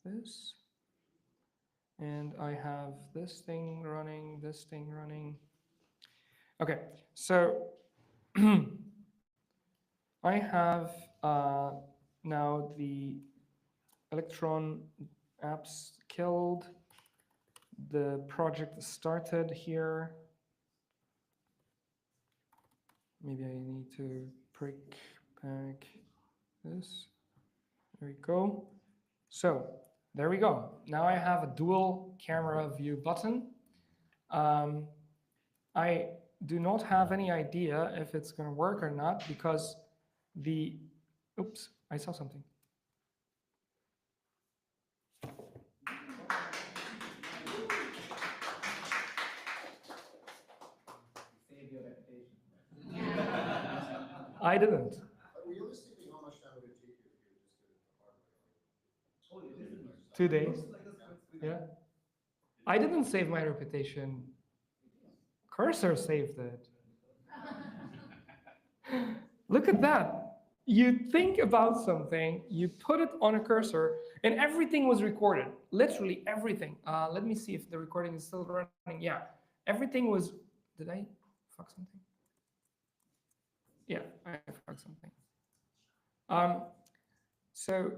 this. And I have this thing running, this thing running. Okay, so I have now the Electron apps killed. The project started here. Maybe I need to prick back this. There we go. So there we go. Now I have a dual camera view button. I do not have any idea if it's going to work or not because the, oops, I saw something. Save your reputation. I didn't. Realistically, how much time would it take you if you just did it the hard way? Oh, you didn't. 2 days. Like a split screen. Yeah. I didn't save my reputation. Cursor saved it. Look at that. You think about something, you put it on a cursor, and everything was recorded. Literally everything. Let me see if the recording is still running. Yeah. Everything was. Did I fuck something? Yeah, I fucked something. So,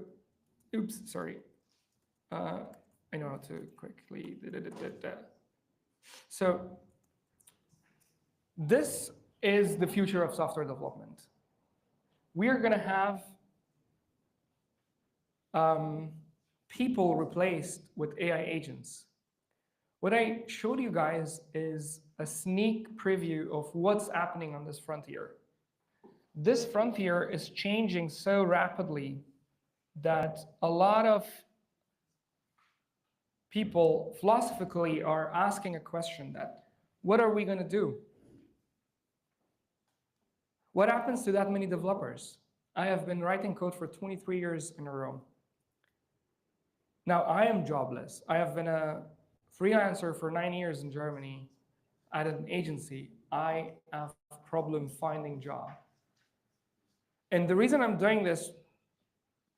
oops, sorry. I know how to quickly. So, this is the future of software development. We are going to have people replaced with AI agents. What I showed you guys is a sneak preview of what's happening on this frontier. This frontier is changing so rapidly that a lot of people philosophically are asking a question that, what are we going to do? What happens to that many developers? I have been writing code for 23 years in a row. Now I am jobless. I have been a freelancer for 9 years in Germany at an agency. I have a problem finding job. And the reason I'm doing this,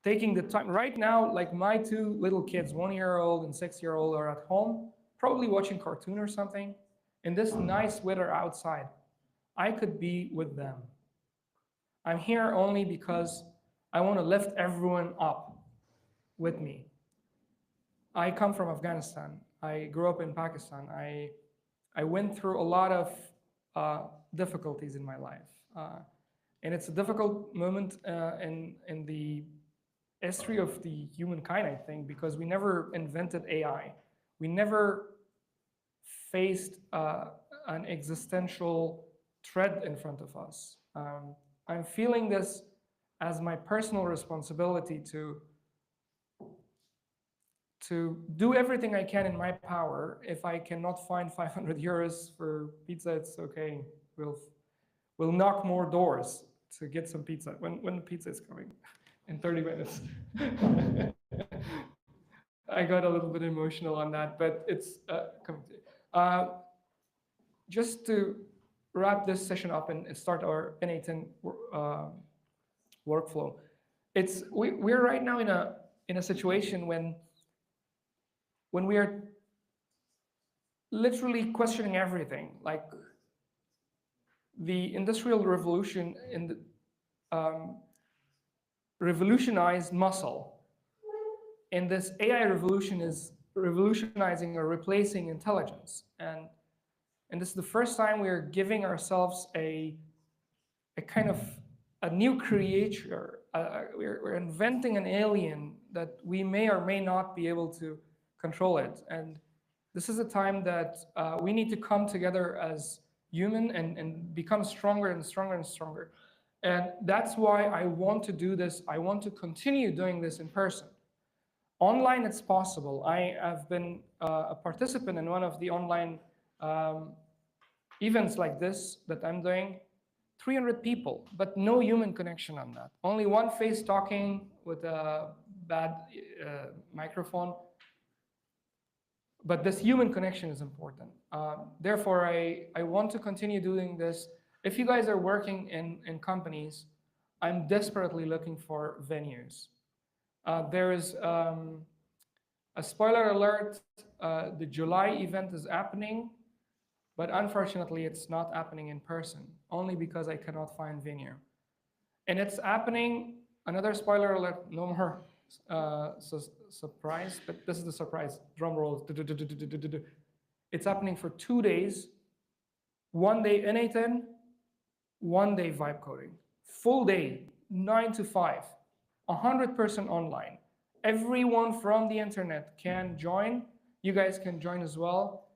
taking the time, right now, like my two little kids, 1-year-old and 6-year-old are at home, probably watching cartoon or something, in this nice weather outside. I could be with them. I'm here only because I want to lift everyone up with me. I come from Afghanistan. I grew up in Pakistan. I went through a lot of difficulties in my life. And it's a difficult moment in the history of the humankind, I think, because we never invented AI. We never faced an existential threat in front of us. I'm feeling this as my personal responsibility to do everything I can in my power. If I cannot find 500 euros for pizza, it's okay. We'll knock more doors to get some pizza when the pizza is coming in 30 minutes. I got a little bit emotional on that, but it's coming. Just to wrap this session up and start our N8N workflow. We're right now in a situation when we are literally questioning everything. Like the Industrial Revolution in the revolutionized muscle, and this AI revolution is revolutionizing or replacing intelligence. And this is the first time we are giving ourselves a kind of a new creature. We're inventing an alien that we may or may not be able to control it. And this is a time that we need to come together as human and become stronger and stronger and stronger. And that's why I want to do this. I want to continue doing this in person. Online, it's possible. I have been a participant in one of the online events like this that I'm doing. 300 people, but no human connection on that. Only one face talking with a bad microphone. But this human connection is important. Therefore, I want to continue doing this. If you guys are working in companies, I'm desperately looking for venues. There is A spoiler alert, the July event is happening, but unfortunately it's not happening in person, only because I cannot find venue. And it's happening, another spoiler alert, no more surprise, but this is the surprise, drum rolls. It's happening for 2 days, 1 day N8N, 1 day vibe coding. Full day, 9 to 5, 100% online. Everyone from the internet can join. You guys can join as well.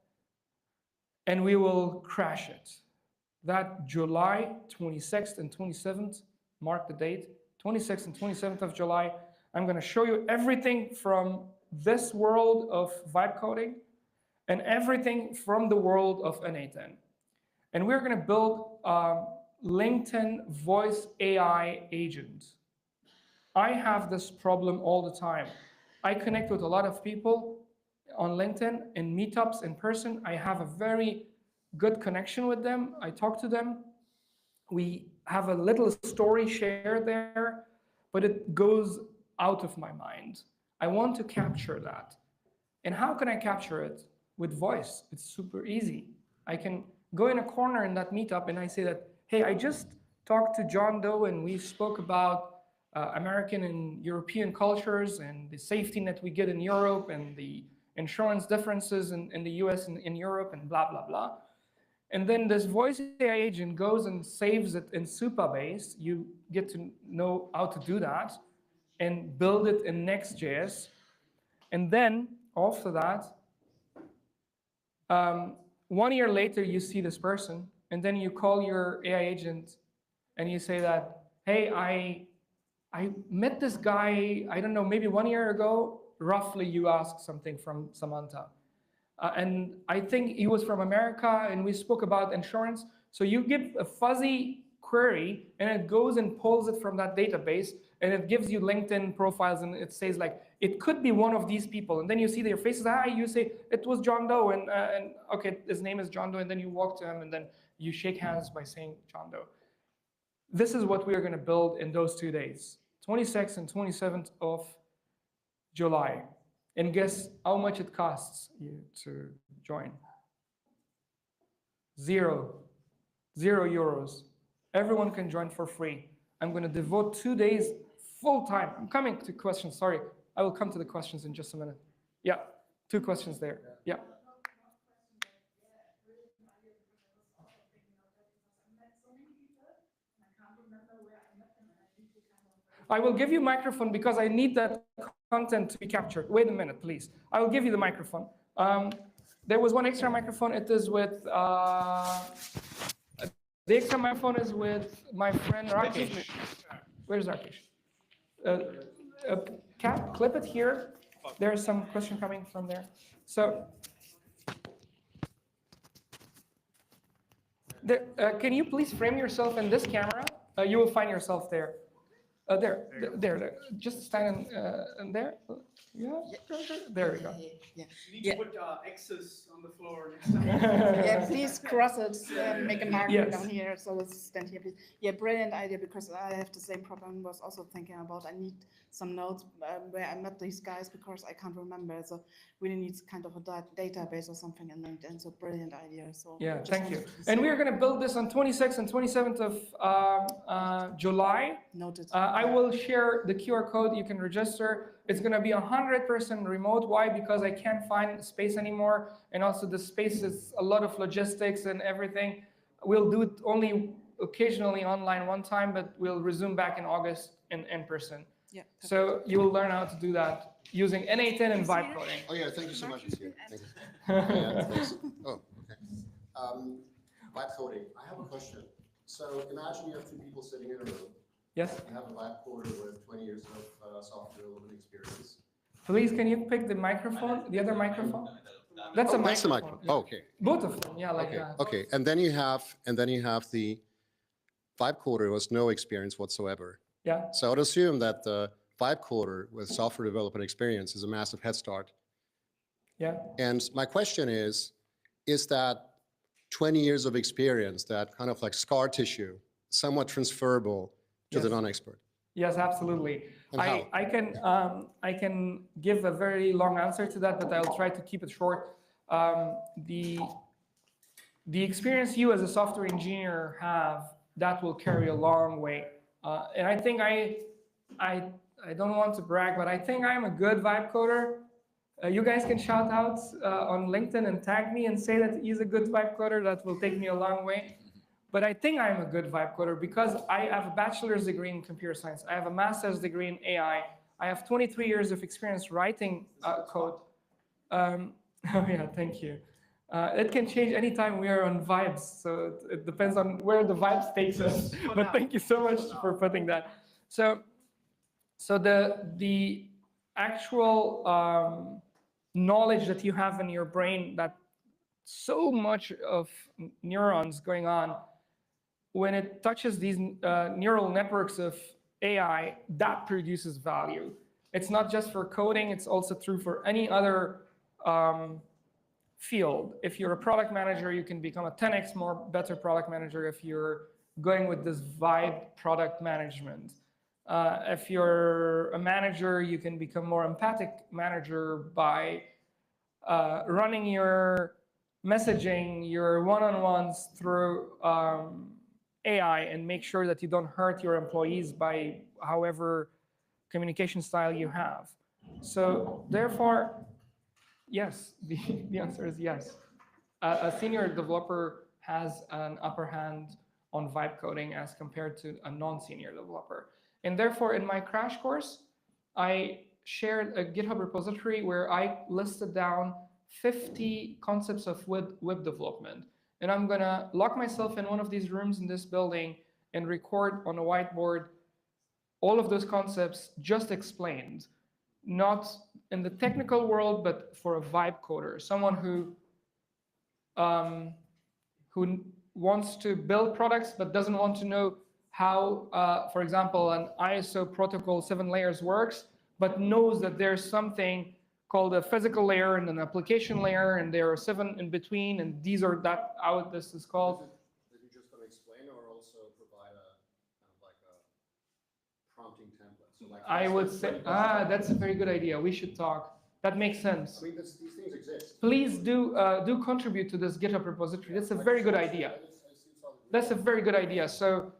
And we will crash it. That July 26th and 27th, mark the date, 26th and 27th of July, I'm going to show you everything from this world of vibe coding and everything from the world of N8N. And we're going to build a LinkedIn voice AI agent. I have this problem all the time. I connect with a lot of people on LinkedIn in meetups in person. I have a very good connection with them. I talk to them. We have a little story shared there, but it goes out of my mind. I want to capture that. And how can I capture it? With voice. It's super easy. I can go in a corner in that meetup and I say that, hey, I just talked to John Doe and we spoke about American and European cultures and the safety net we get in Europe and the insurance differences in the US and in Europe and blah, blah, blah. And then this voice AI agent goes and saves it in Supabase. You get to know how to do that and build it in Next.js. And then after that, 1 year later, you see this person, and then you call your AI agent and you say that, hey, I met this guy, I don't know, maybe 1 year ago, roughly you asked something from Samantha. And I think he was from America and we spoke about insurance. So you give a fuzzy query and it goes and pulls it from that database and it gives you LinkedIn profiles and it says like, it could be one of these people. And then you see their faces, hi, you say, it was John Doe and okay, his name is John Doe. And then you walk to him and then you shake hands by saying John Doe. This is what we are gonna build in those 2 days, 26th and 27th of July. And guess how much it costs you to join? €0. Everyone can join for free. I'm going to devote 2 days full time. I'm coming to questions, sorry. I will come to the questions in just a minute. Yeah, 2 questions there. Yeah. I will give you a microphone because I need that content to be captured. Wait a minute, please. I will give you the microphone. There was one extra microphone. It is with, the extra microphone is with my friend Rakesh. Where's Rakesh? Cap, clip it here. There's some question coming from there. So, can you please frame yourself in this camera? You will find yourself there. There. Just stand in there. Yeah, there we go. Yeah. You need to put X's on the floor next time. Yeah, please cross it, make a marker Yes. down here, so let's stand here, please. Yeah, brilliant idea, because I have the same problem, was also thinking about, I need some notes where I met these guys, because I can't remember, so really needs kind of a database or something in LinkedIn, so brilliant idea. So Yeah, just thank you. wanted to And say- we are going to build this on 26th and 27th of July. Noted. I will share the QR code. You can register. It's going to be 100% remote. Why? Because I can't find space anymore. And also the space is a lot of logistics and everything. We'll do it only occasionally online one time, but we'll resume back in August in person. Yeah. So you will learn how to do that using N8N and vibe coding. Oh, yeah, thank you so much. It's here. Thank you. Yeah, thanks. Oh, okay. Vibe coding. I have a question. So imagine you have 2 people sitting in a room. Yes. You have a vibe coder with 20 years of software development experience. Please, can you pick the microphone, the other microphone? That's a Oh, that's the microphone. microphone. Oh, okay. Both of them, yeah, like Okay. that. Okay. And then you have the vibe coder with no experience whatsoever. Yeah, So I would assume that the vibe coder with software development experience is a massive head start. yeah. And my question is that 20 years of experience, that kind of like scar tissue, somewhat transferable to the Yes. non-expert? Yes, absolutely. And how? I can give a very long answer to that, but I'll try to keep it short. The experience you as a software engineer have, that will carry a long way. And I think I don't want to brag, but I think I'm a good vibe coder. You guys can shout out on LinkedIn and tag me and say that he's a good vibe coder. That will take me a long way. But I think I'm a good vibe coder because I have a bachelor's degree in computer science. I have a master's degree in AI. I have 23 years of experience writing code. Oh yeah, thank you. It can change anytime we are on vibes, so it depends on where the vibes takes us. But thank you so much for putting that. So the actual knowledge that you have in your brain, that so much of neurons going on, when it touches these neural networks of AI, that produces value. It's not just for coding, it's also true for any other field. If you're a product manager, you can become a 10x more better product manager if you're going with this vibe product management. If you're a manager, you can become more empathic manager by running your messaging, your one-on-ones through AI, and make sure that you don't hurt your employees by however communication style you have. So therefore, yes, the answer is yes. A senior developer has an upper hand on vibe coding as compared to a non-senior developer. And therefore, in my crash course, I shared a GitHub repository where I listed down 50 concepts of web development. And I'm gonna lock myself in one of these rooms in this building and record on a whiteboard all of those concepts just explained, not in the technical world, but for a vibe coder, someone who wants to build products but doesn't want to know how, for example, an ISO protocol 7 layers works, but knows that there's something called a physical layer and an application layer, and there are 7 in between, and these are that how this is called. Is you just going to explain, or also provide a kind of like a prompting template? So like I would say, that's a very good idea. We should talk. That makes sense. I mean, these things exist. Please do contribute to this GitHub repository. That's a very good idea. That's a very good idea. So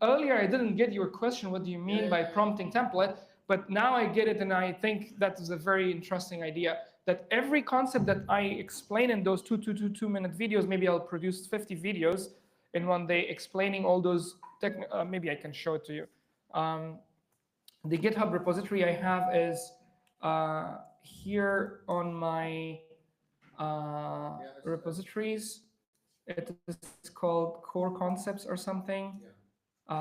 earlier I didn't get your question. What do you mean by prompting template? But now I get it, and I think that is a very interesting idea. That every concept that I explain in those 2-minute videos, maybe I'll produce 50 videos in one day explaining all those. Maybe I can show it to you. The GitHub repository I have is here on my repositories. It is called Core Concepts or something.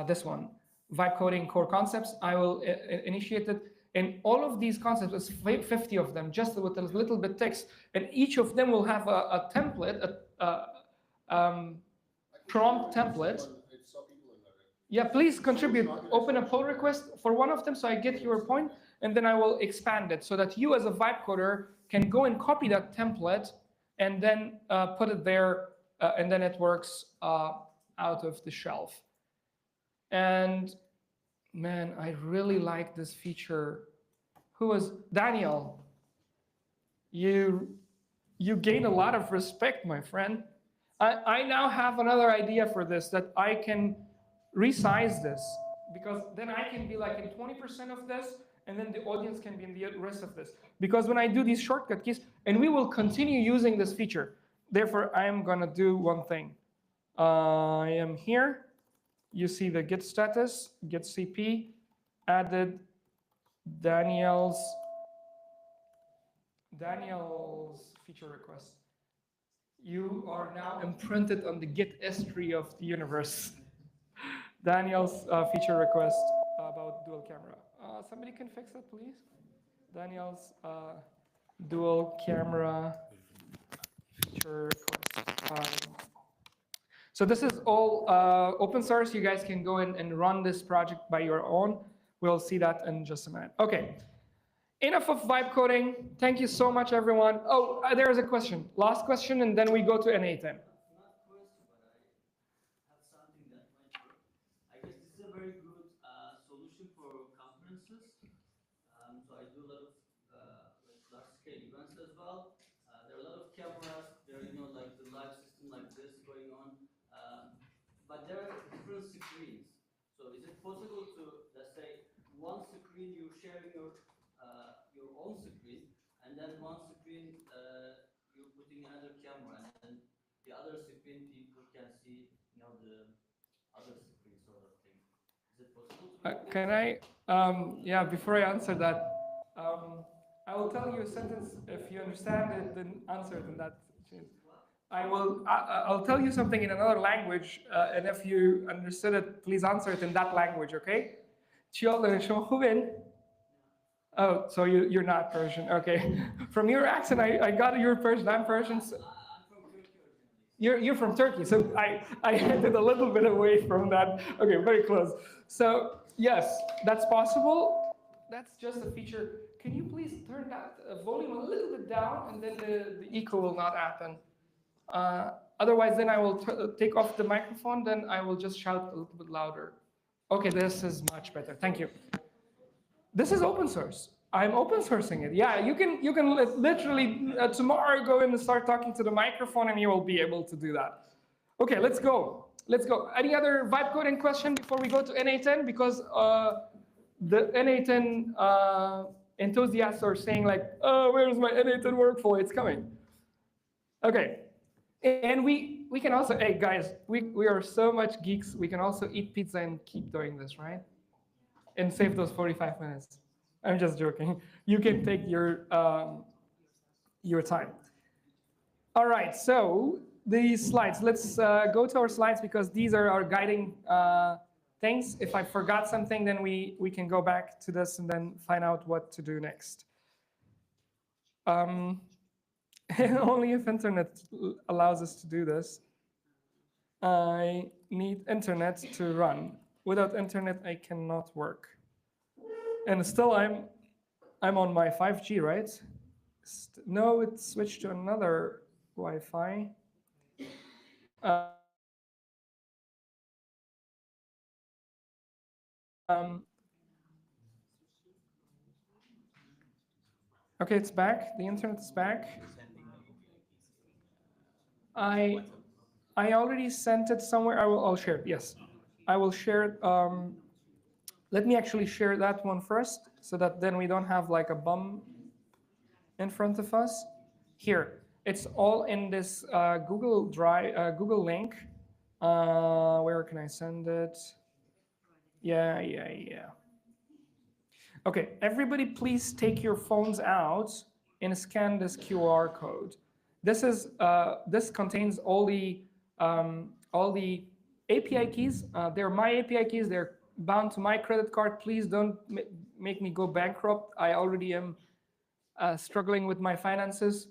This one, Vibe Coding Core Concepts. I will initiate it. And all of these concepts, there's 50 of them, just with a little bit text. And each of them will have a template, prompt template. Yeah, please contribute. Open a pull request for one of them so I get your point, and then I will expand it so that you as a vibe coder can go and copy that template and then put it there, and then it works out of the shelf. And man, I really like this feature. Who was Daniel? You gain a lot of respect, my friend. I now have another idea for this, that I can resize this, because then I can be like in 20% of this, and then the audience can be in the rest of this. Because when I do these shortcut keys, and we will continue using this feature, therefore I am gonna do one thing. I am here. You see the git status, git CP, added Daniel's feature request. You are now imprinted on the Git history of the universe. Daniel's feature request about dual camera. Somebody can fix that, please? Daniel's dual camera feature request. So this is all open source. You guys can go in and run this project by your own. We'll see that in just a minute. Okay, enough of vibe coding. Thank you so much, everyone. Oh, there is a question. Last question, and then we go to N8. Not question, but I have something that might work. I guess this is a very good solution do a lot of like large scale events as well. There are a lot of cameras. There are like the live system like this going on, but there are different screens. So is it possible to, let's say, one screen you're sharing your own screen, and then one screen you're putting another camera, and then the other screen people can see the other screen sort of thing. Is it possible to make Can I, yeah, before I answer that, I will tell you a sentence. If you understand it, then answer it in that. I'll tell you something in another language, and if you understood it, please answer it in that language, okay? Oh, so you're not Persian, okay. From your accent, I got you're Persian, I'm Persian. So I'm from Turkey originally. you're from Turkey, so I headed a little bit away from that. Okay, very close. So yes, that's possible. That's just a feature. Can you please turn that volume a little bit down, and then the echo will not happen. Otherwise, then I will take off the microphone. Then I will just shout a little bit louder. Okay, this is much better. Thank you. This is open source. I'm open sourcing it. Yeah, you can literally tomorrow go in and start talking to the microphone, and you will be able to do that. Okay, let's go. Let's go. Any other vibe coding question before we go to NA10? Because the NA10 enthusiasts are saying like, oh, where's my NA10 workflow? It's coming. Okay, and we can also, hey guys, we are so much geeks. We can also eat pizza and keep doing this, right? And save those 45 minutes. I'm just joking. You can take your time. All right, so these slides. Let's go to our slides because these are our guiding things. If I forgot something, then we can go back to this and then find out what to do next. Only if internet allows us to do this. I need internet to run. Without internet, I cannot work. And still, I'm on my 5G, right? No, it switched to another Wi-Fi. Okay, it's back. The internet is back. I already sent it somewhere. I'll share it. Yes, I will share it. Let me actually share that one first, so that then we don't have like a bum in front of us. Here, it's all in this Google Drive, Google link. Where can I send it? Yeah. Okay, everybody, please take your phones out and scan this QR code. This contains all the API keys. They're my API keys. They're bound to my credit card. Please don't make me go bankrupt. I already am struggling with my finances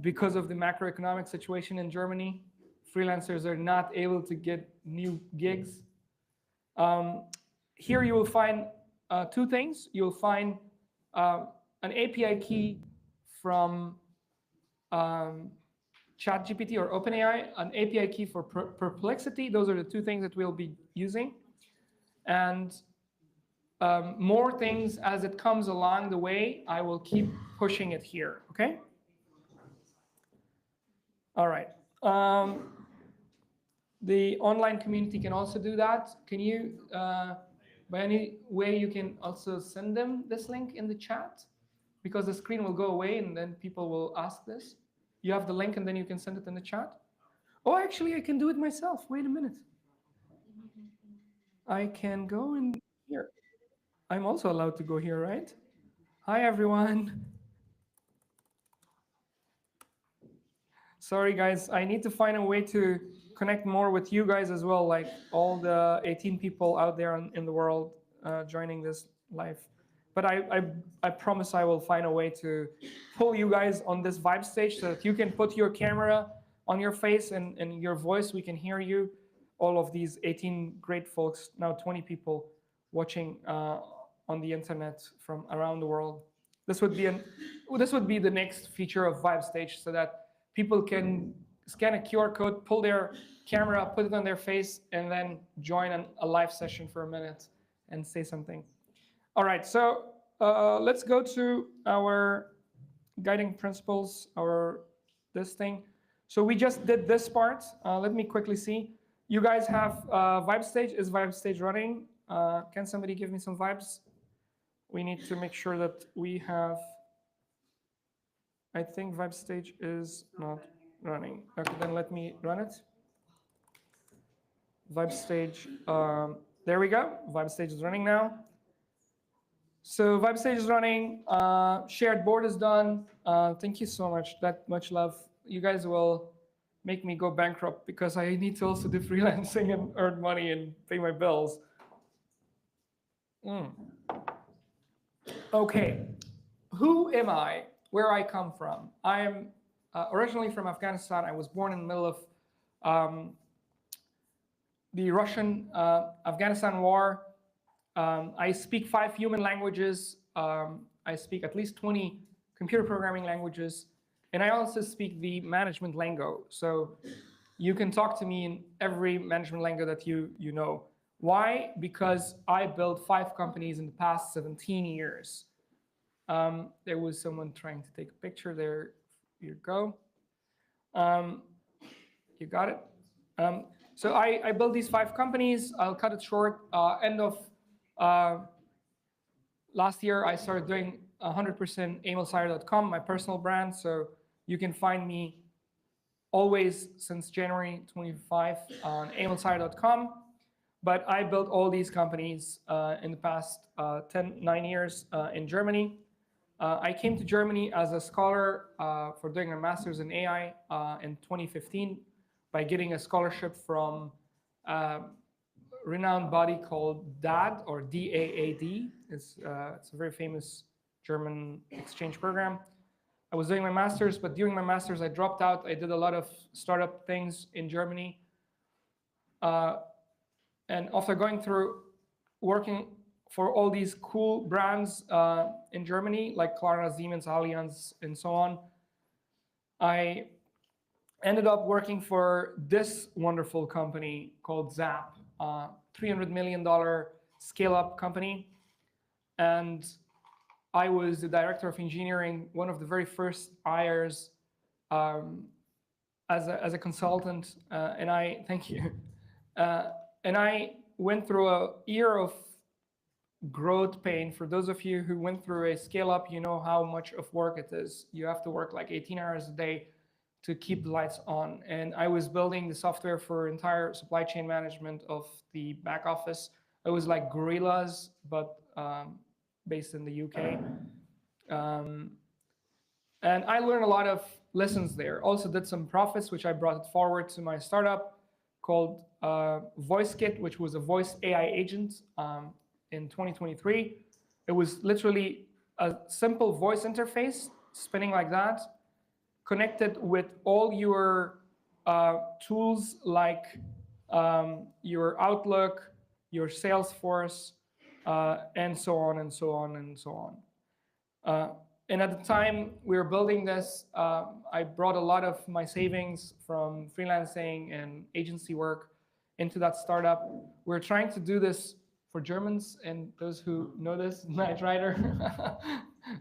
because of the macroeconomic situation in Germany. Freelancers are not able to get new gigs. Here you will find two things. You'll find an API key from ChatGPT or OpenAI, an API key for Perplexity. Those are the two things that we'll be using. And more things as it comes along the way, I will keep pushing it here, okay? All right. The online community can also do that. Can you, by any way, you can also send them this link in the chat? Because the screen will go away and then people will ask this. You have the link and then you can send it in the chat. Oh, actually, I can do it myself. Wait a minute. I can go in here. I'm also allowed to go here, right? Hi, everyone. Sorry, guys. I need to find a way to connect more with you guys as well, like all the 18 people out there in the world joining this live. But I promise I will find a way to pull you guys on this Vibe stage so that you can put your camera on your face and your voice, we can hear you. All of these 18 great folks, now 20 people watching on the internet from around the world. This would be the next feature of Vibe stage, so that people can scan a QR code, pull their camera, put it on their face, and then join a live session for a minute and say something. All right, so let's go to our guiding principles, this thing. So we just did this part. Let me quickly see. You guys have Vibe Stage. Is Vibe Stage running? Can somebody give me some vibes? We need to make sure that we have. I think Vibe Stage is not running. Okay, then let me run it. Vibe Stage. There we go. Vibe Stage is running now. So Vibe Stage is running. Shared board is done. Thank you so much. That much love. You guys will make me go bankrupt because I need to also do freelancing and earn money and pay my bills. Okay, who am I? Where I come from? I am originally from Afghanistan. I was born in the middle of the Russian-Afghanistan war. I speak 5 human languages. I speak at least 20 computer programming languages. And I also speak the management lingo. So you can talk to me in every management lingo that you know. Why? Because I built 5 companies in the past 17 years. There was someone trying to take a picture. There you go. You got it. So I built these 5 companies. I'll cut it short. End of last year, I started doing 100% emilsire.com, my personal brand. So you can find me always since January 25 on emilsire.com. But I built all these companies in the past 9 years in Germany. I came to Germany as a scholar for doing a master's in AI in 2015 by getting a scholarship from a renowned body called DAAD, or DAAD. It's a very famous German exchange program. I was doing my master's, but during my master's, I dropped out. I did a lot of startup things in Germany. And after going through working for all these cool brands in Germany, like Klarna, Siemens, Allianz, and so on, I ended up working for this wonderful company called Zap, $300 million scale-up company. And I was the director of engineering, one of the very first hires as a consultant. And I, thank you. And I went through a year of growth pain. For those of you who went through a scale-up, you know how much of work it is. You have to work like 18 hours a day to keep the lights on. And I was building the software for entire supply chain management of the back office. It was like Gorillas, but based in the UK. And I learned a lot of lessons there. Also did some profits, which I brought forward to my startup called VoiceKit, which was a voice AI agent in 2023. It was literally a simple voice interface spinning like that, connected with all your tools like your Outlook, your Salesforce, and so on and so on and so on. And at the time we were building this, I brought a lot of my savings from freelancing and agency work into that startup. We're trying to do this for Germans and those who know this, Knight Rider.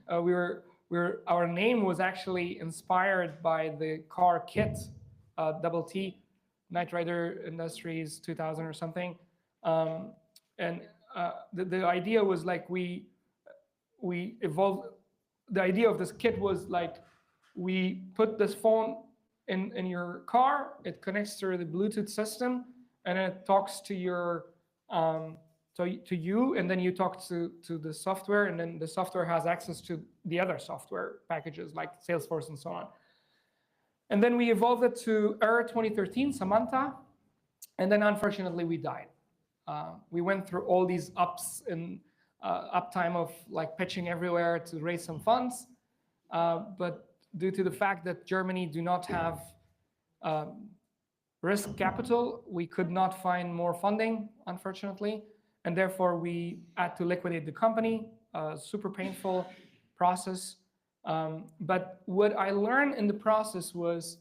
Our name was actually inspired by the car KIT, double T, Knight Rider Industries 2000 or something. And the idea was like we evolved. The idea of this kit was like we put this phone in your car, it connects through the Bluetooth system, and then it talks to your to you, and then you talk to the software, and then the software has access to the other software packages like Salesforce and so on. And then we evolved it to Error 2013, Samantha, and then unfortunately we died. We went through all these ups and uptime of like pitching everywhere to raise some funds, but due to the fact that Germany do not have risk capital, we could not find more funding, unfortunately, and therefore we had to liquidate the company. Super painful process. But what I learned in the process was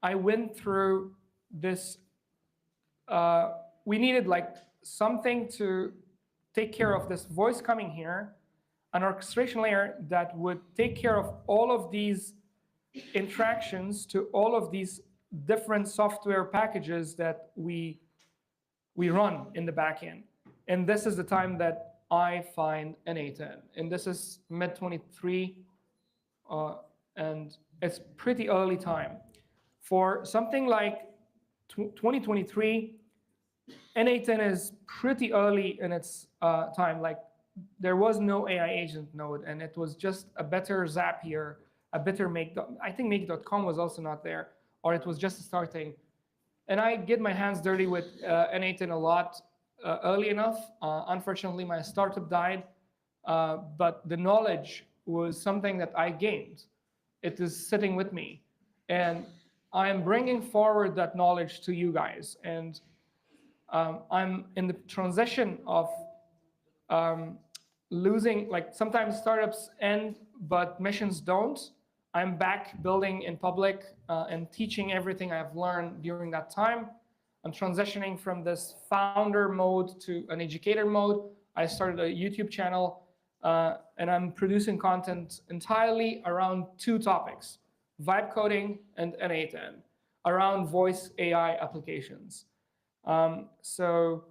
I went through this, we needed like something to take care of this voice coming here, an orchestration layer that would take care of all of these interactions to all of these different software packages that we run in the backend. And this is the time that I find n8n. And this is mid 23, and it's pretty early time. For something like 2023, n8n is pretty early in its time. Like, there was no AI agent node, and it was just a better Zapier, a better Make. I think Make.com was also not there, or it was just starting. And I get my hands dirty with n8n a lot early enough. Unfortunately, my startup died, but the knowledge was something that I gained. It is sitting with me, and I am bringing forward that knowledge to you guys. And I'm in the transition of losing, like, sometimes startups end, but missions don't. I'm back building in public and teaching everything I've learned during that time. I'm transitioning from this founder mode to an educator mode. I started a YouTube channel, and I'm producing content entirely around two topics: vibe coding and n8n, around voice AI applications. So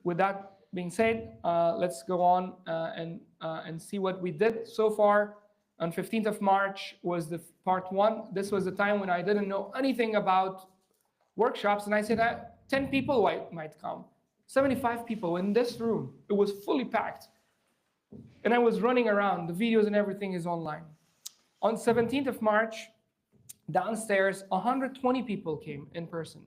with that being said, let's go on and see what we did so far. On 15th of March was the part one. This was the time when I didn't know anything about workshops, and I said 10 people might come. 75 people in this room. It was fully packed. And I was running around. The videos and everything is online. On 17th of March, downstairs, 120 people came in person.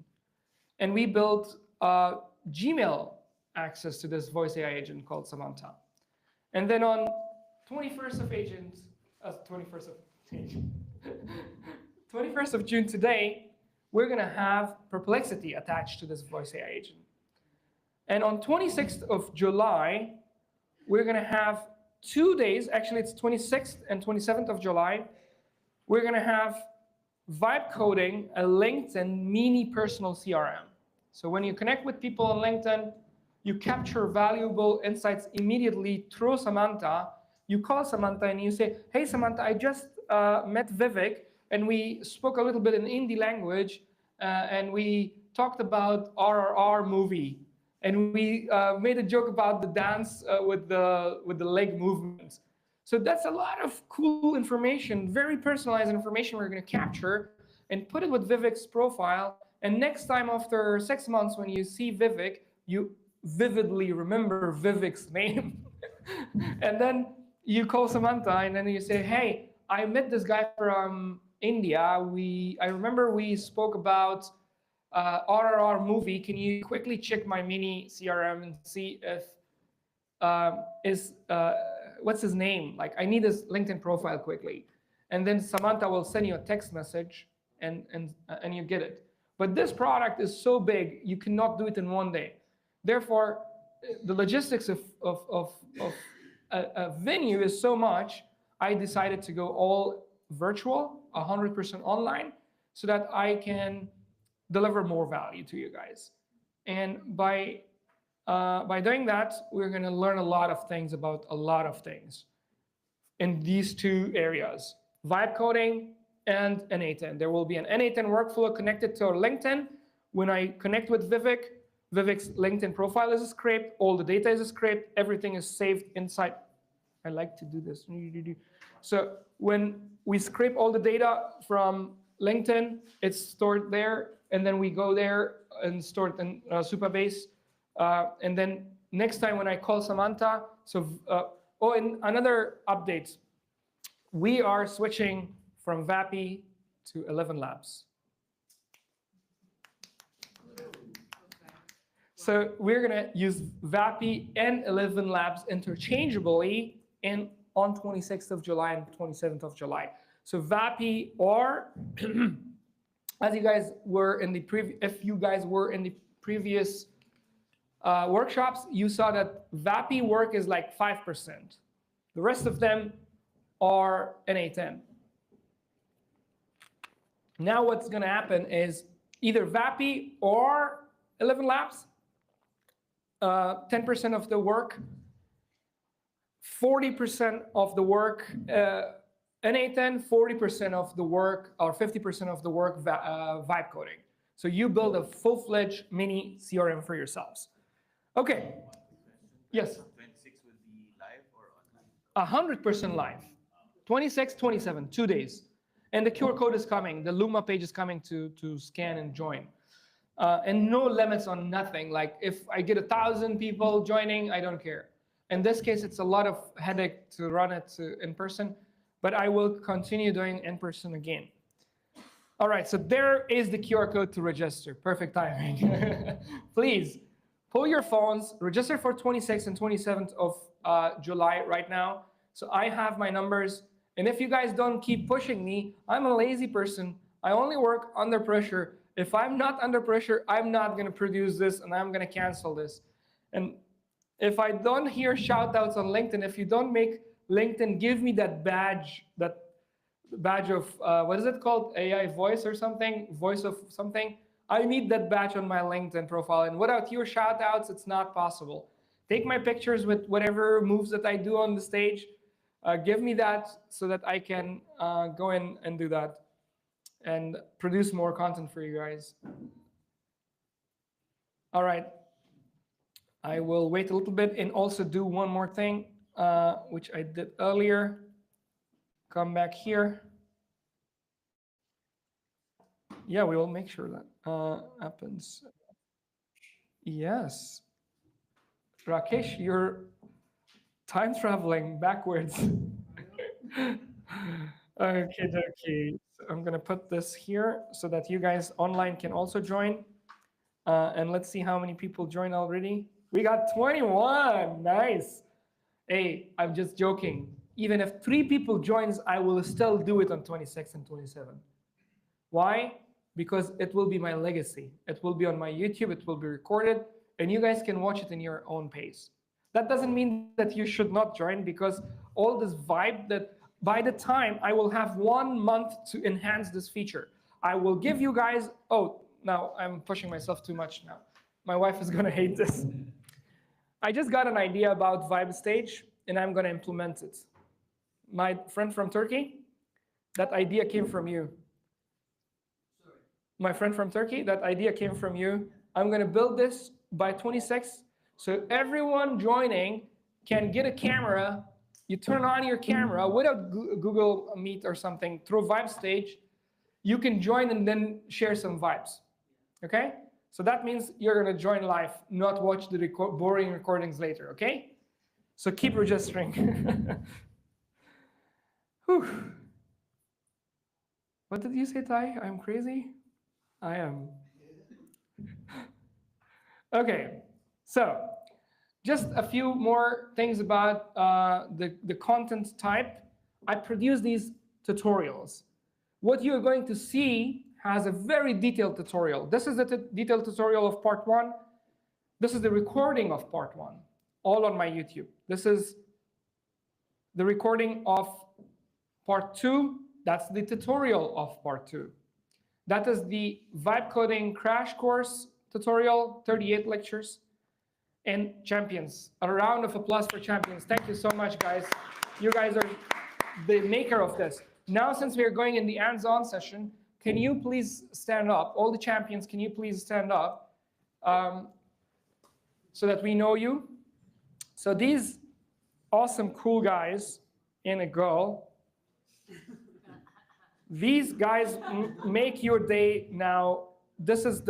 And we built Gmail access to this voice AI agent called Samantha. And then on 21st of June today, we're going to have Perplexity attached to this voice AI agent. And on 26th of July, we're going to have 2 days, actually it's 26th and 27th of July, we're going to have Vibe Coding, a LinkedIn mini personal CRM. So when you connect with people on LinkedIn, you capture valuable insights immediately through Samantha. You call Samantha and you say, hey, Samantha, I just met Vivek, and we spoke a little bit in Hindi language, and we talked about RRR movie. And we made a joke about the dance with the leg movements. So that's a lot of cool information, very personalized information we're going to capture and put it with Vivek's profile. And next time, after 6 months, when you see Vivek, you vividly remember Vivek's name. And then you call Samantha and then you say, hey, I met this guy from India. I remember we spoke about RRR movie. Can you quickly check my mini CRM and see if what's his name? Like, I need his LinkedIn profile quickly. And then Samantha will send you a text message and you get it. But this product is so big, you cannot do it in one day. Therefore, the logistics of a venue is so much, I decided to go all virtual, 100% online, so that I can deliver more value to you guys. And by doing that, we're going to learn a lot of things about a lot of things in these two areas: vibe coding and n8n. There will be an n8n workflow connected to our LinkedIn. When I connect with Vivek, Vivek's LinkedIn profile is scraped, all the data is scraped, everything is saved inside. I like to do this. So when we scrape all the data from LinkedIn, it's stored there, and then we go there and store it in Supabase. And then next time when I call Samantha, and another update, we are switching from VAPI to 11 Labs. So we're going to use VAPI and 11 Labs interchangeably on 26th of July and 27th of July. So VAPI, or as you guys were in the if you guys were in the previous workshops, you saw that VAPI work is like 5%. The rest of them are n8n. Now what's going to happen is either VAPI or 11 Labs, 10% of the work 40% of the work, N8N, 40% of the work, or 50% of the work vibe coding. So you build a full-fledged mini CRM for yourselves. Okay. Yes. 26 will be live or online? 100% live. 26, 27, 2 days. And the QR code is coming. The Luma page is coming to scan and join. And no limits on nothing. Like if I get 1,000 people joining, I don't care. In this case, it's a lot of headache to run it in person, but I will continue doing in person again. All right, so there is the QR code to register. Perfect timing. Please pull your phones, register for 26th and 27th of July right now. So I have my numbers. And if you guys don't keep pushing me, I'm a lazy person. I only work under pressure. If I'm not under pressure, I'm not going to produce this and I'm going to cancel this. And if I don't hear shout outs on LinkedIn, if you don't make LinkedIn give me that badge of, what is it called? AI voice or something? Voice of something. I need that badge on my LinkedIn profile. And without your shout outs, it's not possible. Take my pictures with whatever moves that I do on the stage. Give me that so that I can go in and do that and produce more content for you guys. All right. I will wait a little bit and also do one more thing, which I did earlier. Come back here. Yeah, we will make sure that happens. Yes. Rakesh, you're time traveling backwards. Okay. So I'm going to put this here so that you guys online can also join. And let's see how many people joined already. We got 21. Nice. Hey, I'm just joking. Even if 3 people joins, I will still do it on 26 and 27. Why? Because it will be my legacy. It will be on my YouTube. It will be recorded. And you guys can watch it in your own pace. That doesn't mean that you should not join, because all this vibe that by the time I will have 1 month to enhance this feature, I will give you guys, oh, now I'm pushing myself too much now. My wife is going to hate this. I just got an idea about Vibe Stage and I'm going to implement it. My friend from Turkey, that idea came from you. Sorry. My friend from Turkey, that idea came from you. I'm going to build this by 26. So everyone joining can get a camera. You turn on your camera without Google Meet or something through Vibe Stage. You can join and then share some vibes. Okay? So that means you're going to join live, not watch the boring recordings later. Okay? So keep registering. Whew. What did you say, Ty? I'm crazy? I am. Okay. So just a few more things about the content type. I produce these tutorials. What you're going to see has a very detailed tutorial. This is the detailed tutorial of part 1. This is the recording of part 1, all on my YouTube. This is the recording of part 2. That's the tutorial of part 2. That is the Vibe Coding Crash Course tutorial, 38 lectures. And champions, a round of applause for champions. Thank you so much, guys. You guys are the maker of this. Now, since we are going in the hands-on session, can you please stand up? All the champions, can you please stand up so that we know you? So these awesome, cool guys and a girl, these guys make your day now. This is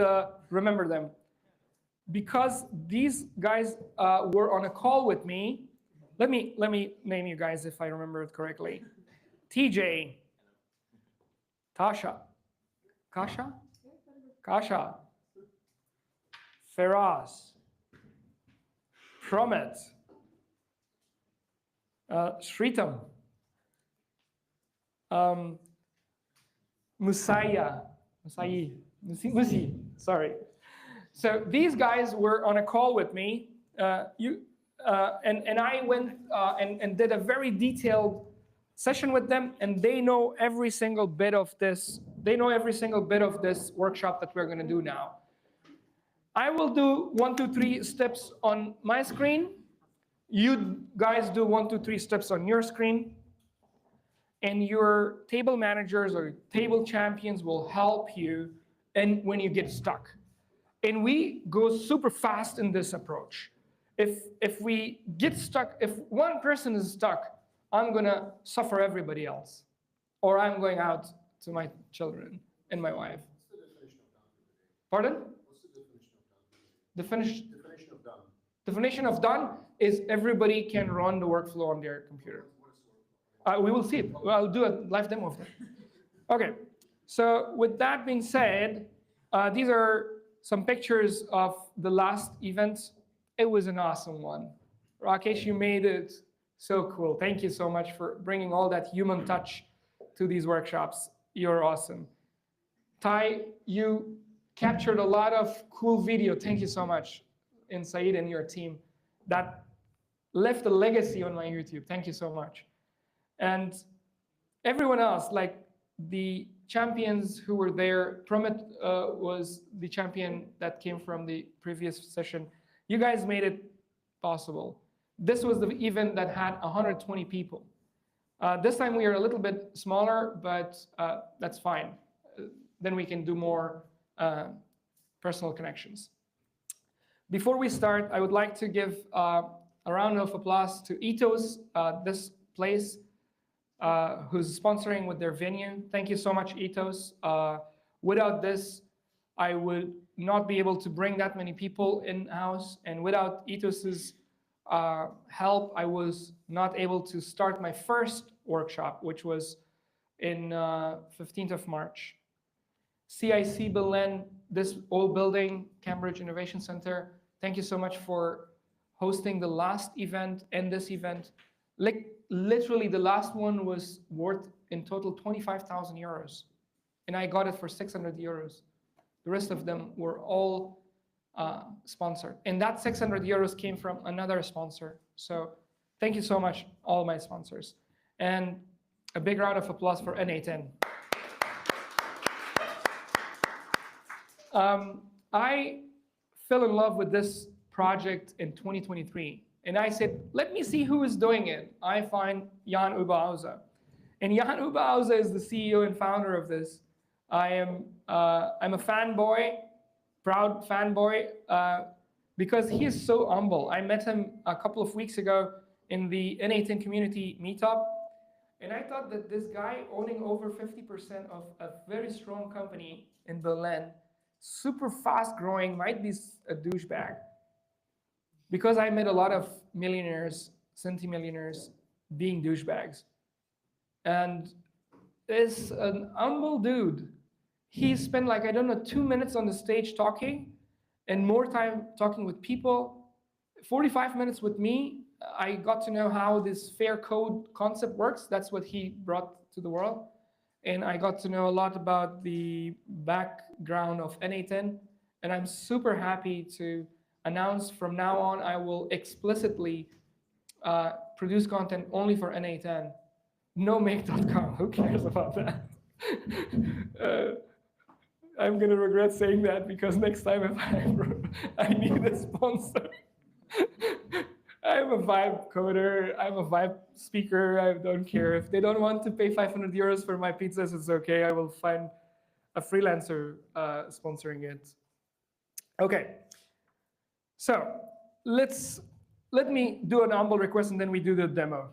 remember them. Because these guys were on a call with me, let me name you guys if I remember it correctly. TJ, Tasha, Kasha, Feraz, Promet, Shritam, Musi, sorry. So these guys were on a call with me, and I went and did a very detailed session with them, and they know every single bit of this. They know every single bit of this workshop that we're going to do now. I will do 1, 2, 3 steps on my screen. You guys do 1, 2, 3 steps on your screen, and your table managers or table champions will help you and when you get stuck. And we go super fast in this approach. If we get stuck, if one person is stuck, I'm gonna suffer everybody else. Or I'm going out to my children and my wife. What's the definition of done? Pardon? What's the definition of done? Definition, Definition of done. definition of done is everybody can run the workflow on their computer. We will see it. I'll do a live demo of that. Okay, so with that being said, these are some pictures of the last event. It was an awesome one. Rakesh, you made it so cool. Thank you so much for bringing all that human touch to these workshops. You're awesome. Ty, you captured a lot of cool video. Thank you so much. And Saeed and your team. That left a legacy on my YouTube. Thank you so much. And everyone else, like the champions who were there, Promit was the champion that came from the previous session. You guys made it possible. This was the event that had 120 people. This time we are a little bit smaller, but that's fine. Then we can do more personal connections. Before we start, I would like to give a round of applause to Ethos, this place, who's sponsoring with their venue. Thank you so much, Ethos. Without this, I would not be able to bring that many people in-house. And without Ethos's help, I was not able to start my first workshop, which was in 15th of March. CIC Berlin, this old building, Cambridge Innovation Center, thank you so much for hosting the last event and this event. Literally, the last one was worth in total 25,000 euros. And I got it for 600 euros. The rest of them were all sponsored. And that 600 euros came from another sponsor. So thank you so much, all my sponsors. And a big round of applause for NA10. I fell in love with this project in 2023. And I said, let me see who is doing it. I find Jan Oberhauser. And Jan Oberhauser is the CEO and founder of this. I'm a fanboy, proud fanboy, because he is so humble. I met him a couple of weeks ago in the NA10 community meetup. And I thought that this guy owning over 50% of a very strong company in Berlin, super fast growing, might be a douchebag. Because I met a lot of millionaires, centimillionaires, being douchebags. And is an humble dude. He spent like, I don't know, 2 minutes on the stage talking and more time talking with people. 45 minutes with me. I got to know how this fair code concept works. That's what he brought to the world. And I got to know a lot about the background of NA10. And I'm super happy to announce from now on, I will explicitly produce content only for NA10. No make.com, who cares about that? I'm gonna regret saying that because next time if I need a sponsor, I'm a vibe coder, I'm a vibe speaker, I don't care. If they don't want to pay 500 euros for my pizzas, it's okay. I will find a freelancer sponsoring it. Okay. So let me do an humble request and then we do the demo.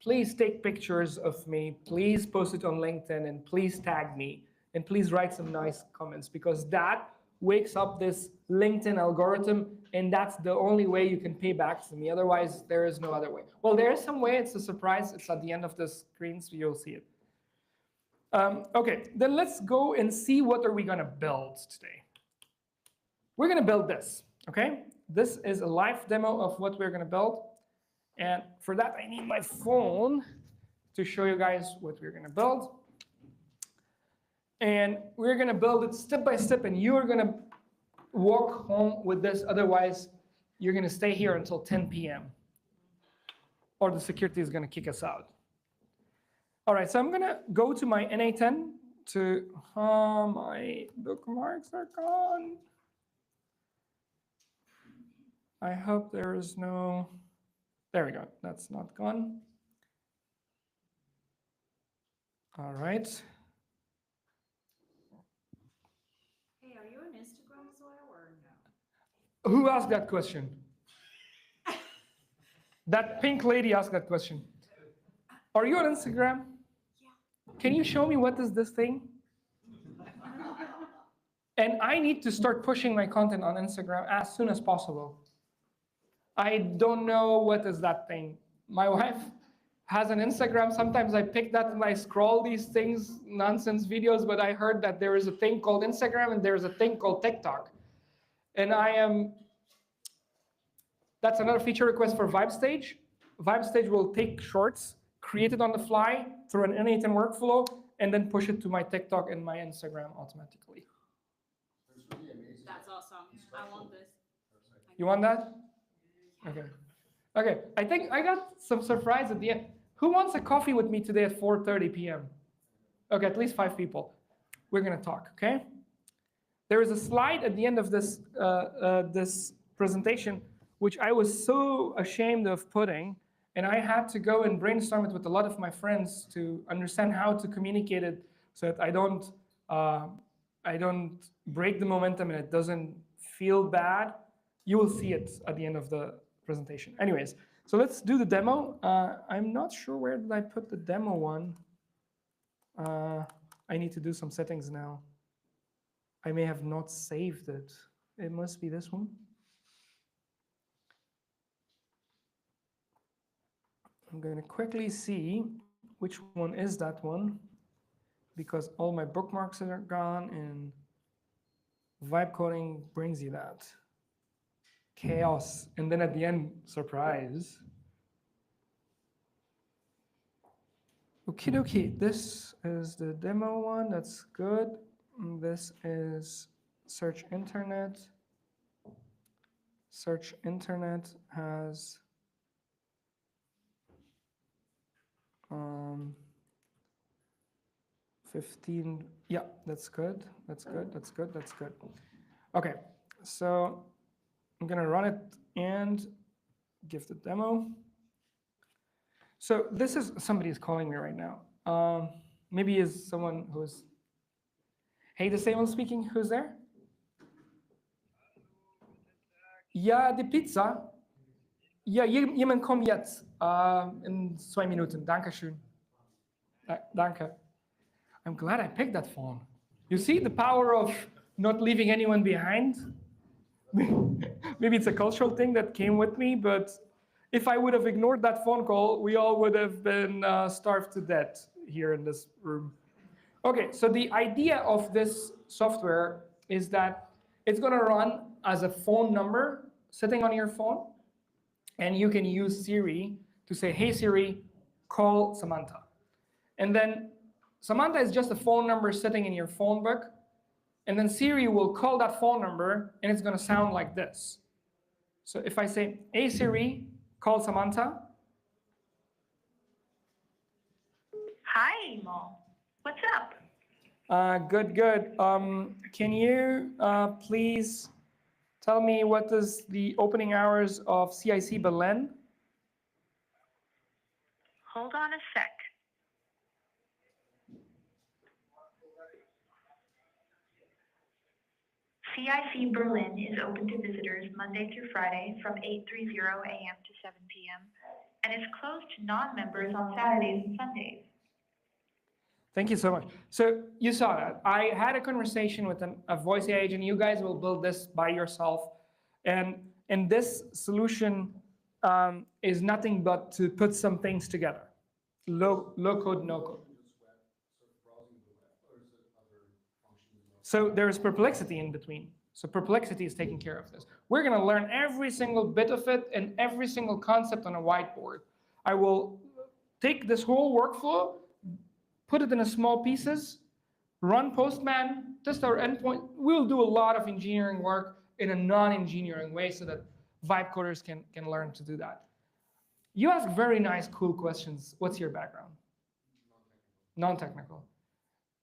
Please take pictures of me, please post it on LinkedIn, and please tag me, and please write some nice comments, because that wakes up this LinkedIn algorithm, and that's the only way you can pay back to me. Otherwise, there is no other way. Well, there is some way, it's a surprise, it's at the end of the screen, so you'll see it. Okay, then let's go and see what are we gonna build today. We're gonna build this. Okay, this is a live demo of what we're gonna build. And for that, I need my phone to show you guys what we're gonna build. And we're gonna build it step by step, and you're gonna walk home with this. Otherwise, you're gonna stay here until 10 p.m. or the security is gonna kick us out. All right, so I'm gonna go to my NA10 to, my bookmarks are gone. I hope there is no There we go. That's not gone. All right. Hey, are you on Instagram as well or no? Who asked that question? That pink lady asked that question. Are you on Instagram? Yeah. Can you show me what is this thing? And I need to start pushing my content on Instagram as soon as possible. I don't know what is that thing. My wife has an Instagram. Sometimes I pick that and I scroll these things, nonsense videos, but I heard that there is a thing called Instagram and there's a thing called TikTok. And that's another feature request for VibeStage. VibeStage will take shorts, create it on the fly through an N8N workflow, and then push it to my TikTok and my Instagram automatically. It's really amazing. That's awesome. I want this. You want that? Okay. Okay, I think I got some surprise at the end. Who wants a coffee with me today at 4:30 p.m.? Okay, at least 5 people. We're gonna talk, okay? There is a slide at the end of this, this presentation, which I was so ashamed of putting, and I had to go and brainstorm it with a lot of my friends to understand how to communicate it so that I don't break the momentum and it doesn't feel bad. You will see it at the end of the presentation. Anyways, so let's do the demo. I'm not sure where did I put the demo one. I need to do some settings now. I may have not saved it. It must be this one. I'm going to quickly see which one is that one, because all my bookmarks are gone and vibe coding brings you that. Chaos. And then at the end, surprise. Okie dokie. This is the demo one. That's good. And this is search internet. Search internet has 15. Yeah, that's good. That's good. That's good. That's good. Okay, so I'm gonna run it and give the demo. So this is somebody is calling me right now. Maybe is someone who's. Hey, the same one speaking. Who's there? Ja, die Pizza. Ja, jemand kommt jetzt. In 2 Minuten. Dankeschön. Danke. I'm glad I picked that phone. You see the power of not leaving anyone behind? Maybe it's a cultural thing that came with me, but if I would have ignored that phone call, we all would have been starved to death here in this room. Okay, so the idea of this software is that it's going to run as a phone number sitting on your phone, and you can use Siri to say, hey Siri, call Samantha. And then Samantha is just a phone number sitting in your phone book, and then Siri will call that phone number, and it's going to sound like this. So if I say, hey Siri, call Samantha. Hi, Mo. What's up? Good, good. Can you please tell me what is the opening hours of CIC Berlin? Hold on a sec. CIC Berlin is open to visitors Monday through Friday from 8:30 a.m. to 7 p.m. and is closed to non-members on Saturdays and Sundays. Thank you so much. So you saw that. I had a conversation with a voice AI agent. You guys will build this by yourself. And this solution is nothing but to put some things together. Low code, no code. So there is Perplexity in between. So Perplexity is taking care of this. We're going to learn every single bit of it and every single concept on a whiteboard. I will take this whole workflow, put it in small pieces, run Postman, test our endpoint. We'll do a lot of engineering work in a non-engineering way so that vibe coders can learn to do that. You ask very nice, cool questions. What's your background? Non-technical.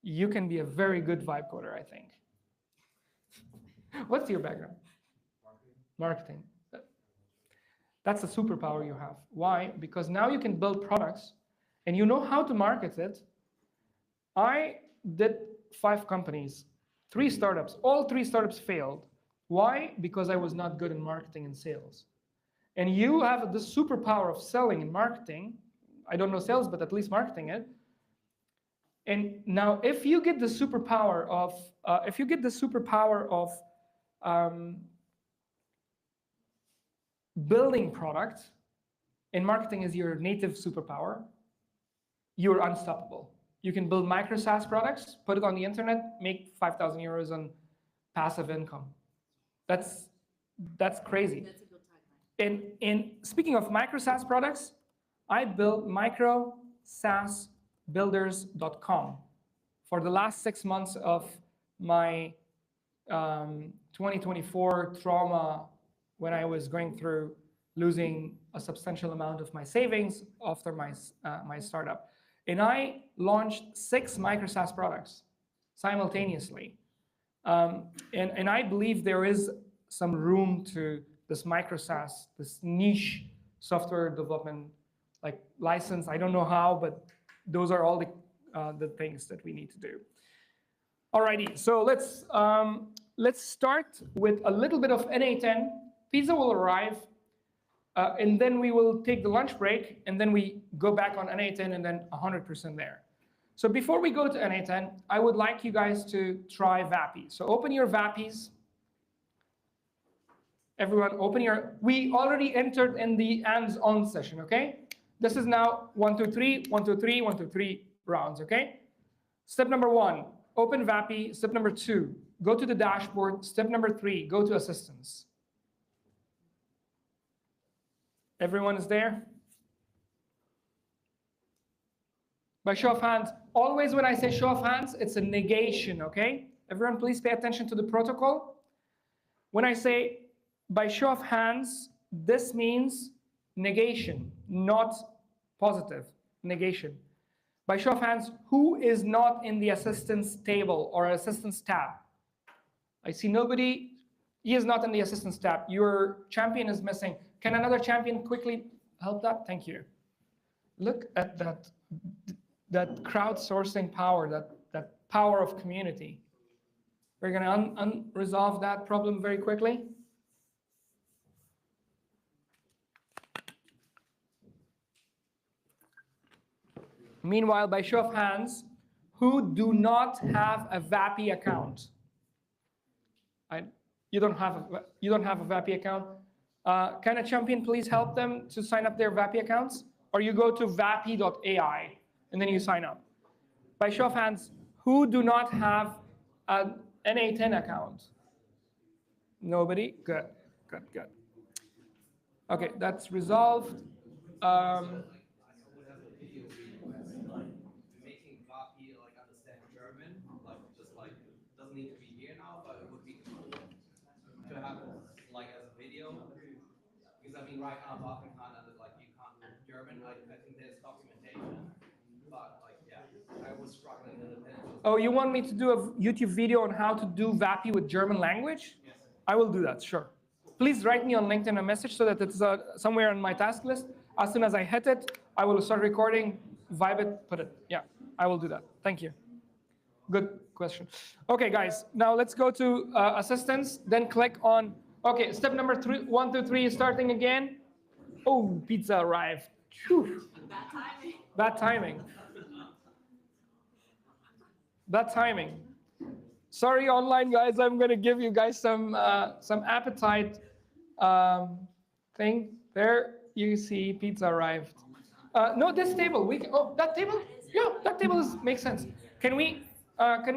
You can be a very good vibe coder, I think. What's your background? Marketing. That's a superpower you have. Why? Because now you can build products and you know how to market it. I did 5 companies, 3 startups. All 3 startups failed. Why? Because I was not good in marketing and sales. And you have the superpower of selling and marketing. I don't know sales, but at least marketing it. And now, if you get the superpower of, building product, and marketing is your native superpower, you're unstoppable. You can build micro SaaS products, put it on the internet, make 5,000 euros on passive income. That's crazy. That's a good tagline. And speaking of micro SaaS products, I built microsaaSbuilders.com for the last 6 months of my 2024 trauma, when I was going through losing a substantial amount of my savings after my startup. And I launched 6 micro SaaS products simultaneously. And I believe there is some room to this micro SaaS, this niche software development, like license. I don't know how, but those are all the things that we need to do. Alrighty, so let's start with a little bit of NA10. Pizza will arrive, and then we will take the lunch break, and then we go back on NA10 and then 100% there. So before we go to NA10, I would like you guys to try Vappy. So open your Vappies. Everyone open your, we already entered in the hands-on session, okay? This is now 1, 2, 3, 1, 2, 3, 1, 2, 3 rounds, okay? Step number 1, open Vappy. Step number 2, go to the dashboard. Step number 3, go to assistance. Everyone is there? By show of hands, always when I say show of hands, it's a negation, okay? Everyone please pay attention to the protocol. When I say by show of hands, this means negation, not positive, negation. By show of hands, who is not in the assistance table or assistance tab? I see nobody. He is not in the assistance tab. Your champion is missing. Can another champion quickly help that? Thank you. Look at that crowdsourcing power, that power of community. We're going to resolve that problem very quickly. Meanwhile, by show of hands, who do not have a Vappy account? You don't have a Vappy account. Can a champion please help them to sign up their Vappy accounts? Or you go to vappy.ai and then you sign up. By show of hands, who do not have an NA10 account? Nobody? Good, good, good. Okay, that's resolved. Making Vappy like understand German, like just like doesn't need to be here now, but it would be cool to have like as a video. Because I mean, right now Vappy kind of like you can't do German. I think there's documentation, but like yeah, I was struggling with it. Oh, you want me to do a YouTube video on how to do Vappy with German language? Yes. I will do that, sure. Please write me on LinkedIn a message so that it's somewhere on my task list. As soon as I hit it, I will start recording, vibe it, put it. Yeah, I will do that. Thank you. Good question. Okay, guys, now let's go to assistance, then click on, okay, step number 1, 2, 3 is starting again. Oh, pizza arrived. Whew. Bad timing. Bad timing. Bad timing. Sorry, online guys, I'm gonna give you guys some appetite thing. There you see pizza arrived. No, this table, oh, that table? Yeah, that table makes sense. Can we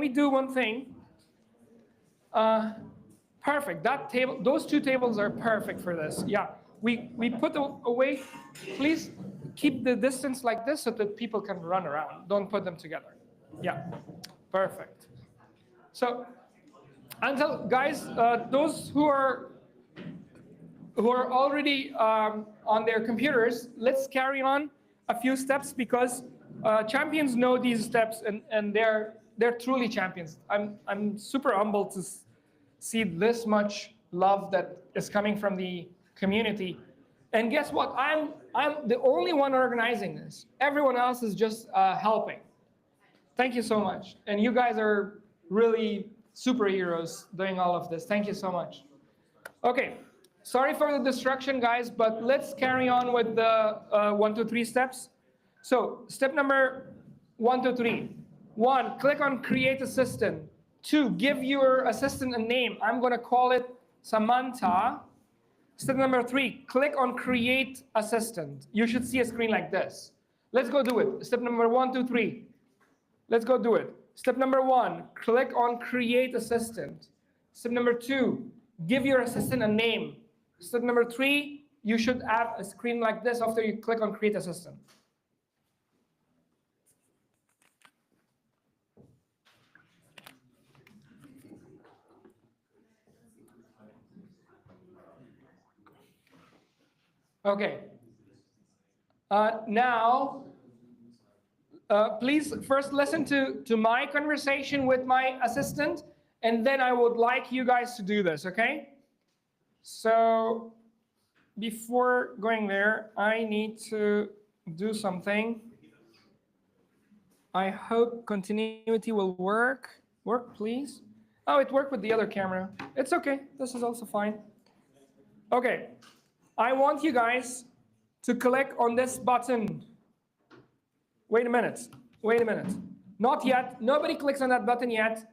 do one thing? Perfect, that table, those 2 tables are perfect for this. Yeah, we put away, please keep the distance like this so that people can run around. Don't put them together. Yeah, perfect. So, until guys, those who are already on their computers, let's carry on a few steps because champions know these steps and they're truly champions. I'm super humbled to see this much love that is coming from the community. And guess what? I'm the only one organizing this. Everyone else is just helping. Thank you so much. And you guys are really superheroes doing all of this. Thank you so much. Okay, sorry for the distraction, guys, but let's carry on with the 1, 2, 3 steps. So step number 1, 2, 3. 1, click on Create Assistant. 2, give your assistant a name. I'm going to call it Samantha. Step number 3, click on Create Assistant. You should see a screen like this. Let's go do it. Step number 1, 2, 3. Let's go do it. Step number 1, click on Create Assistant. Step number 2, give your assistant a name. Step number 3, you should have a screen like this after you click on Create Assistant. Okay. Now, please first listen to my conversation with my assistant, and then I would like you guys to do this, okay? So before going there, I need to do something. I hope continuity will work. Work, please. Oh, it worked with the other camera. It's okay. This is also fine. Okay. I want you guys to click on this button. Wait a minute. Wait a minute. Not yet. Nobody clicks on that button yet.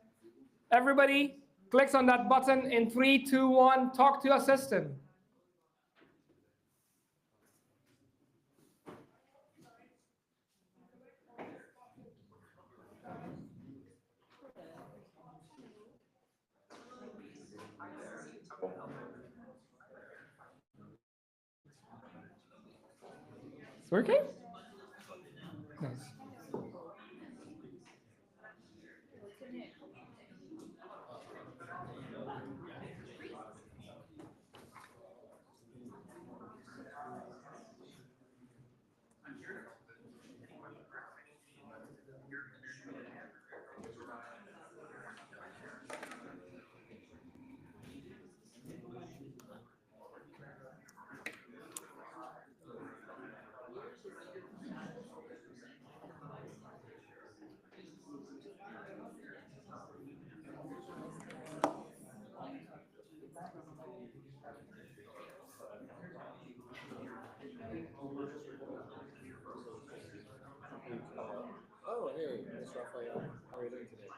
Everybody clicks on that button in 3, 2, 1. Talk to assistant. It's working? Nice. Oh, hey, Ms. Raphael. How are you doing today?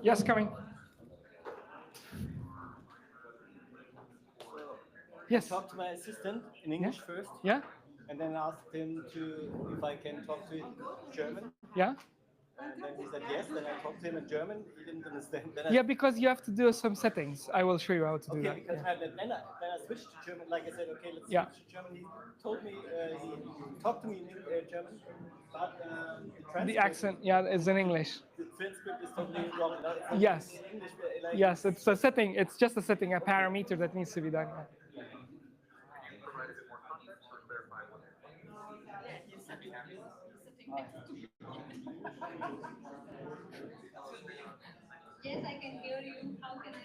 Yes, coming. Yes. Talk to my assistant in English first, Yeah? and then asked him to if I can talk to him in German. Yeah? And then he said yes. Then I talked to him in German. He didn't understand. Then Yeah, because you have to do some settings. I will show you how to do okay, that. because Yeah. then I switched to German. Like I said, okay, let's Yeah. switch to German. He told me he talked to me in German, but the transcript, The accent, yeah, is in English. the transcript is totally wrong. No, it's not Yes. in English, like, Yes, it's a setting. It's just a setting, a parameter that needs to be done. Yes, I can hear you. How can I?